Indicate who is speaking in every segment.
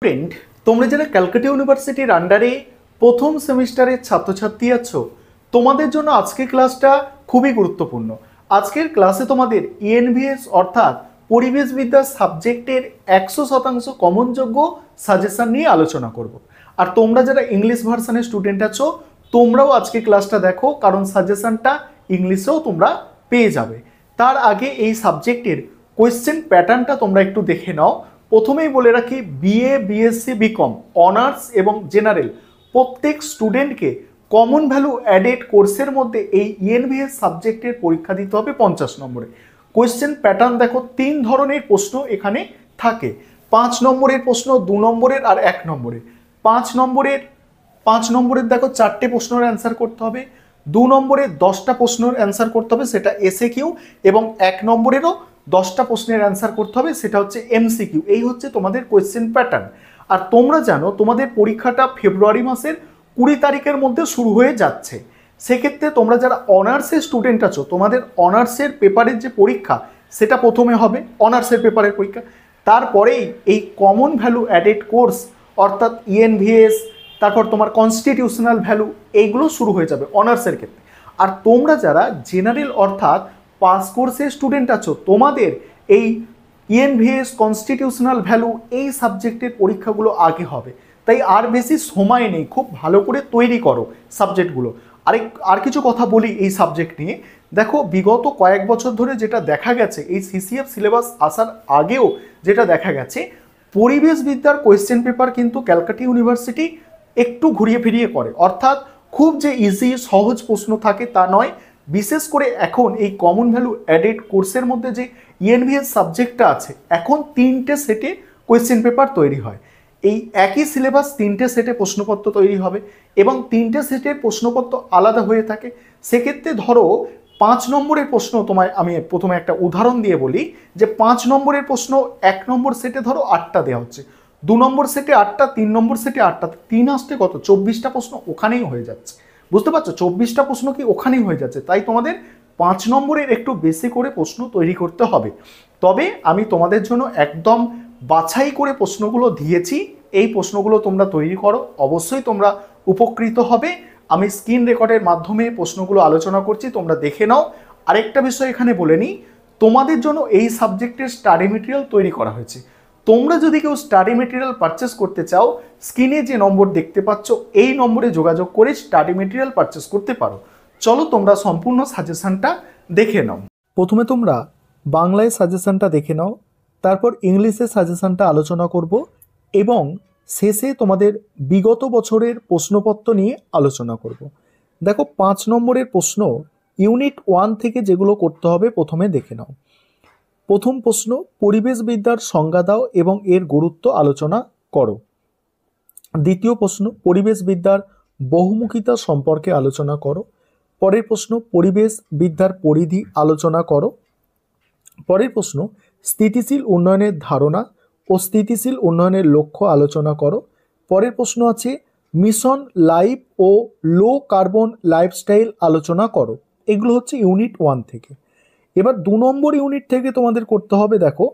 Speaker 1: Friend, তোমরা যারা ক্যালকাটা ইউনিভার্সিটির আন্ডারে প্রথম সেমিস্টারের ছাত্রছাত্রী আছো, তোমাদের জন্য আজকের ক্লাসটা খুবই গুরুত্বপূর্ণ। আজকের ক্লাসে তোমাদের ইএনভিএস অর্থাৎ পরিবেশবিদ্যা সাবজেক্টের 100% কমনযোগ্য সাজেশন নিয়ে আলোচনা করব। আর তোমরা যারা ইংলিশ ভার্সনের স্টুডেন্ট আছো, তোমরাও আজকে ক্লাসটা দেখো, কারণ সাজেশনটা ইংলিশেও তোমরা পেয়ে যাবে। তার আগে এই সাবজেক্টের কোয়েশ্চেন প্যাটার্নটা তোমরা একটু দেখে নাও। প্রথমেই বলে রাখি, বিএ, বিএসসি, বিকম, অনার্স এবং জেনারেল প্রত্যেক স্টুডেন্টকে কমন ভ্যালু অ্যাডেড কোর্সের মধ্যে এই ইএনভিএস সাবজেক্টের পরীক্ষা দিতে হবে 50 নম্বরে। কোয়েশ্চেন প্যাটার্ন দেখো, 3 ধরনের প্রশ্ন এখানে থাকে। 5 নম্বরের প্রশ্ন, 2 নম্বরের আর 1 নম্বরের। 5 নম্বরের দেখো 4টে প্রশ্নের অ্যান্সার করতে হবে। 2 নম্বরের 10টা প্রশ্নের অ্যান্সার করতে হবে, সেটা এসএকিউ, এবং 1 নম্বরেরও 10টা প্রশ্নের অ্যান্সার করতে হবে, সেটা হচ্ছে এমসিকিউ। এই হচ্ছে তোমাদের কোয়েশ্চেন প্যাটার্ন। আর তোমরা জানো তোমাদের পরীক্ষাটা ফেব্রুয়ারি মাসের 20 তারিখের মধ্যে শুরু হয়ে যাচ্ছে। সেক্ষেত্রে তোমরা যারা অনার্সের স্টুডেন্ট আছো, তোমাদের অনার্সের পেপারের যে পরীক্ষা সেটা প্রথমে হবে, অনার্সের পেপারের পরীক্ষা। তারপরেই এই কমন ভ্যালু অ্যাডেড কোর্স অর্থাৎ ইএনভিএস, তারপর তোমার কনস্টিটিউশনাল ভ্যালু, এইগুলো শুরু হয়ে যাবে অনার্সের ক্ষেত্রে। আর তোমরা যারা জেনারেল অর্থাৎ পাস কোর্সের স্টুডেন্ট আছো, তোমাদের এই ইএনভিএস, কনস্টিটিউশনাল ভ্যালু, এই সাবজেক্টের পরীক্ষাগুলো আগে হবে। তাই আর বেশি সময় নেই, খুব ভালো করে তৈরি করো সাবজেক্টগুলো। আর কিছু কথা বলি এই সাবজেক্ট নিয়ে। দেখো, বিগত কয়েক বছর ধরে যেটা দেখা গেছে, এই সিসিএফ সিলেবাস আসার আগেও যেটা দেখা গেছে, পরিবেশবিদ্যার কোয়েশ্চেন পেপার কিন্তু ক্যালকাটা ইউনিভার্সিটি একটু ঘুরিয়ে ফিরিয়ে করে। অর্থাৎ খুব যে ইজি সহজ প্রশ্ন থাকে তা নয়। বিশেষ করে এখন এই কমন ভ্যালু অ্যাডেড কোর্সের মধ্যে যে ইএনভিএস সাবজেক্টটা আছে, এখন 3টে সেটে কোয়েশ্চেন পেপার তৈরি হয়। এই একই সিলেবাস 3টে সেটে প্রশ্নপত্র তৈরি হবে এবং 3টে সেটের প্রশ্নপত্র আলাদা হয়ে থাকে। সেক্ষেত্রে ধরো 5 নম্বরের প্রশ্ন, তোমায় আমি প্রথমে একটা উদাহরণ দিয়ে বলি যে 5 নম্বরের প্রশ্ন 1 নম্বর সেটে ধরো 8টা দেওয়া হচ্ছে, 2 নম্বর সেটে 8টা, 3 নম্বর সেটে 8টা, 3 আসতে কত 24টা প্রশ্ন ওখানেই হয়ে যাচ্ছে। বুঝতে পারছো, 24টা প্রশ্ন কি ওখানেই হয়ে যাচ্ছে। তাই তোমাদের 5 নম্বরের একটু বেশি করে প্রশ্ন তৈরি করতে হবে। তবে আমি তোমাদের জন্য একদম বাছাই করে প্রশ্নগুলো দিয়েছি, এই প্রশ্নগুলো তোমরা তৈরি করো, অবশ্যই তোমরা উপকৃত হবে। আমি স্ক্রিন রেকর্ডের মাধ্যমে প্রশ্নগুলো আলোচনা করছি, তোমরা দেখে নাও। আরেকটা বিষয় এখানে বলে নিই, তোমাদের জন্য এই সাবজেক্টের স্টাডি মেটেরিয়াল তৈরি করা হয়েছে। তোমরা যদি কেউ স্টাডি মেটেরিয়াল পারচেস করতে চাও, স্ক্রিনে যে নম্বর দেখতে পাচ্ছ এই নম্বরে যোগাযোগ করে স্টাডি মেটেরিয়াল পারচেস করতে পারো। চলো তোমরা সম্পূর্ণ সাজেশনটা দেখে নাও। প্রথমে তোমরা বাংলায় সাজেশনটা দেখে নাও, তারপর ইংলিশে সাজেশনটা আলোচনা করব এবং শেষে তোমাদের বিগত বছরের প্রশ্নপত্র নিয়ে আলোচনা করব। দেখো, 5 নম্বরের প্রশ্ন ইউনিট 1 থেকে যেগুলো করতে হবে প্রথমে দেখে নাও। প্রথম প্রশ্ন, পরিবেশবিদ্যার সংজ্ঞা দাও এবং এর গুরুত্ব আলোচনা করো। দ্বিতীয় প্রশ্ন, পরিবেশবিদ্যার বহুমুখিতা সম্পর্কে আলোচনা করো। পরের প্রশ্ন, পরিবেশবিদ্যার পরিধি আলোচনা করো। পরের প্রশ্ন, স্থিতিশীল উন্নয়নের ধারণা ও স্থিতিশীল উন্নয়নের লক্ষ্য আলোচনা করো। পরের প্রশ্ন আছে মিশন লাইফ ও লো কার্বন লাইফস্টাইল আলোচনা করো। এগুলো হচ্ছে ইউনিট 1 থেকে। এবার 2 নম্বর ইউনিট থেকে তোমাদের করতে হবে, দেখো,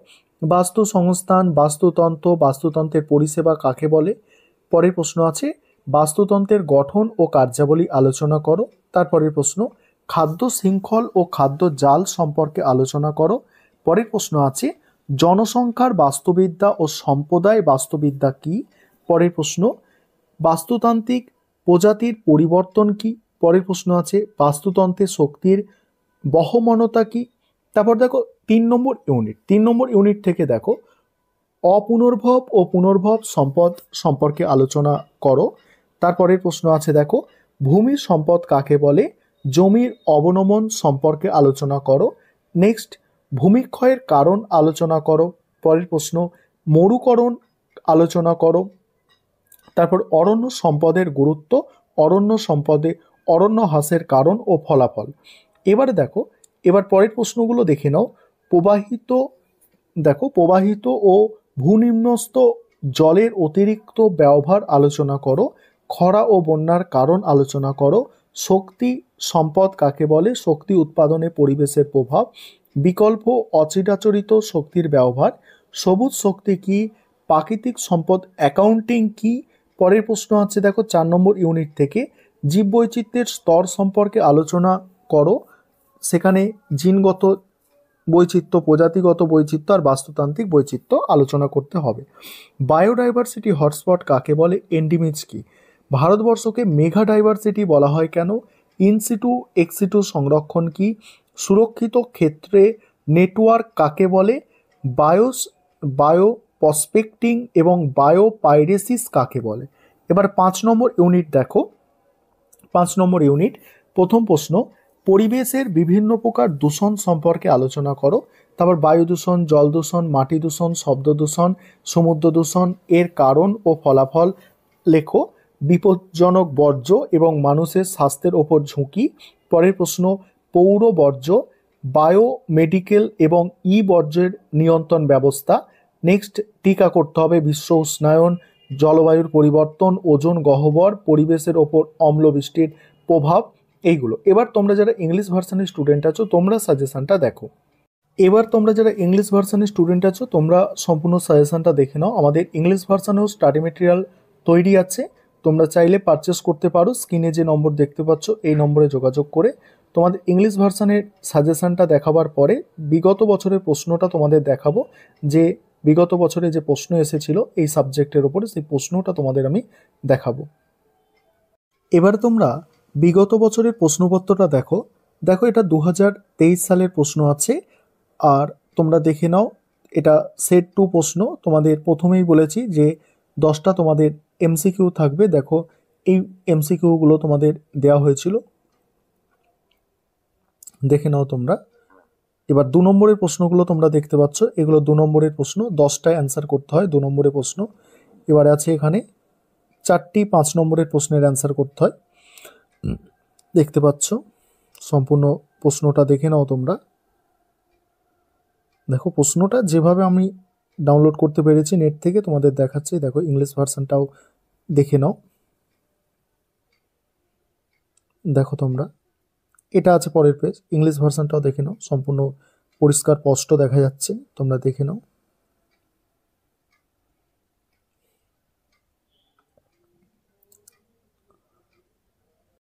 Speaker 1: বাস্তু সংস্থান, বাস্তুতন্ত্র, বাস্তুতন্ত্রের পরিষেবা কাকে বলে। পরের প্রশ্ন আছে বাস্তুতন্ত্রের গঠন ও কার্যাবলী আলোচনা করো। তারপরের প্রশ্ন, খাদ্য শৃঙ্খল ও খাদ্য জাল সম্পর্কে আলোচনা করো। পরের প্রশ্ন আছে জনসংখ্যার বাস্তুবিদ্যা ও সম্প্রদায় বাস্তুবিদ্যা কি। পরের প্রশ্ন, বাস্তুতান্ত্রিক প্রজাতির পরিবর্তন কি। পরের প্রশ্ন আছে বাস্তুতন্ত্রের শক্তির বহমানতা কি। তারপর দেখো 3 নম্বর ইউনিট থেকে দেখো অপুনর্ভব ও পুনর্ভব সম্পদ সম্পর্কে আলোচনা করো। তারপরের প্রশ্ন আছে, দেখো, ভূমির সম্পদ কাকে বলে। জমির অবনমন সম্পর্কে আলোচনা করো। নেক্সট, ভূমিক্ষয়ের কারণ আলোচনা করো। পরের প্রশ্ন, মরুকরণ আলোচনা করো। তারপর অরণ্য সম্পদের গুরুত্ব, অরণ্য হ্রাসের কারণ ও ফলাফল। এবারে দেখো, এবার পরের প্রশ্নগুলো দেখে নাও। প্রবাহিত ও ভূনিম্নস্থ জলের অতিরিক্ত ব্যবহার আলোচনা করো। খরা ও বন্যার কারণ আলোচনা করো। শক্তি সম্পদ কাকে বলে, শক্তি উৎপাদনে পরিবেশের প্রভাব, বিকল্প অচিরাচরিত শক্তির ব্যবহার, সবুজ শক্তি কি, প্রাকৃতিক সম্পদ অ্যাকাউন্টিং কি? পরের প্রশ্ন আছে দেখো 4 নম্বর ইউনিট থেকে জীববৈচিত্র্যের স্তর সম্পর্কে আলোচনা করো। সেখানে জিনগত বৈচিত্র্য, প্রজাতিগত বৈচিত্র্য আর বাস্তুতান্ত্রিক বৈচিত্র্য আলোচনা করতে হবে। বায়োডাইভার্সিটি হটস্পট কাকে বলে? এন্ডিমিজ কি? ভারতবর্ষকে মেগা ডাইভার্সিটি বলা হয় কেন? ইনসিটু এক্সিটু সংরক্ষণ কি? সুরক্ষিত ক্ষেত্রে নেটওয়ার্ক কাকে বলে? বায়ো প্রসপেক্টিং এবং বায়োপাইরেসিস কাকে বলে? এবার 5 নম্বর ইউনিট দেখো। 5 নম্বর ইউনিট প্রথম প্রশ্ন, পরিবেশের বিভিন্ন প্রকার দূষণ সম্পর্কে আলোচনা করো। তারপর বায়ু দূষণ, জল দূষণ, মাটি দূষণ, শব্দ দূষণ, সমুদ্র দূষণ, এর কারণ ও ফলাফল লেখো। বিপজ্জনক বর্জ্য এবং মানুষের স্বাস্থ্যের ওপর ঝুঁকি। পরের প্রশ্ন, পৌর বর্জ্য, বায়োমেডিকেল এবং ই বর্জ্যের নিয়ন্ত্রণ ব্যবস্থা। নেক্সট, টিকা করতে হবে বিশ্ব উষ্ণায়ন, জলবায়ুর পরিবর্তন, ওজোন গহ্বর, পরিবেশের ওপর অম্লবৃষ্টির প্রভাব, এইগুলো। এবার তোমরা যারা ইংলিশ ভার্সনের স্টুডেন্ট আছো তোমরা সাজেশনটা দেখো। এবার তোমরা যারা ইংলিশ ভার্সনের স্টুডেন্ট আছো তোমরা সম্পূর্ণ সাজেশনটা দেখে নাও। আমাদের ইংলিশ ভার্সনেও স্টাডি মেটেরিয়াল তৈরি আছে, তোমরা চাইলে পারচেস করতে পারো। স্ক্রিনে যে নম্বর দেখতে পাচ্ছ এই নম্বরে যোগাযোগ করে তোমাদের ইংলিশ ভার্সনের সাজেশনটা দেখাবার পরে বিগত বছরের প্রশ্নটা তোমাদের দেখাবো, যে বিগত বছরে যে প্রশ্ন এসেছিল এই সাবজেক্টের ওপরে সেই প্রশ্নটা তোমাদের আমি দেখাবো। এবার তোমরা বিগত বছরের প্রশ্নপত্রটা দেখো। দেখো এটা 2023 সালের প্রশ্ন আছে, আর তোমরা দেখে নাও এটা সেট 2 প্রশ্ন। তোমাদের প্রথমেই বলেছি যে 10টা তোমাদের এমসিকিউ থাকবে। দেখো এই এমসিকিউগুলো তোমাদের দেওয়া হয়েছিল, দেখে নাও তোমরা। এবার 2 নম্বরের প্রশ্নগুলো তোমরা দেখতে পাচ্ছ, এগুলো 2 নম্বরের প্রশ্ন, 10টায় অ্যান্সার করতে হয় 2 নম্বরের প্রশ্ন। এবারে আছে এখানে 4টি 5 নম্বরের প্রশ্নের অ্যান্সার করতে হয়, দেখতে পাচ্ছ। সম্পূর্ণ প্রশ্নটা দেখে নাও তোমরা। দেখো প্রশ্নটা যেভাবে আমি ডাউনলোড করতে পেরেছি নেট থেকে তোমাদের দেখাচ্ছি। দেখো ইংলিশ ভার্সনটাও দেখে নাও। দেখো তোমরা, এটা আছে পরের পেজ, ইংলিশ ভার্সনটাও দেখে নাও, সম্পূর্ণ পরিষ্কার স্পষ্ট দেখা যাচ্ছে, তোমরা দেখে নাও।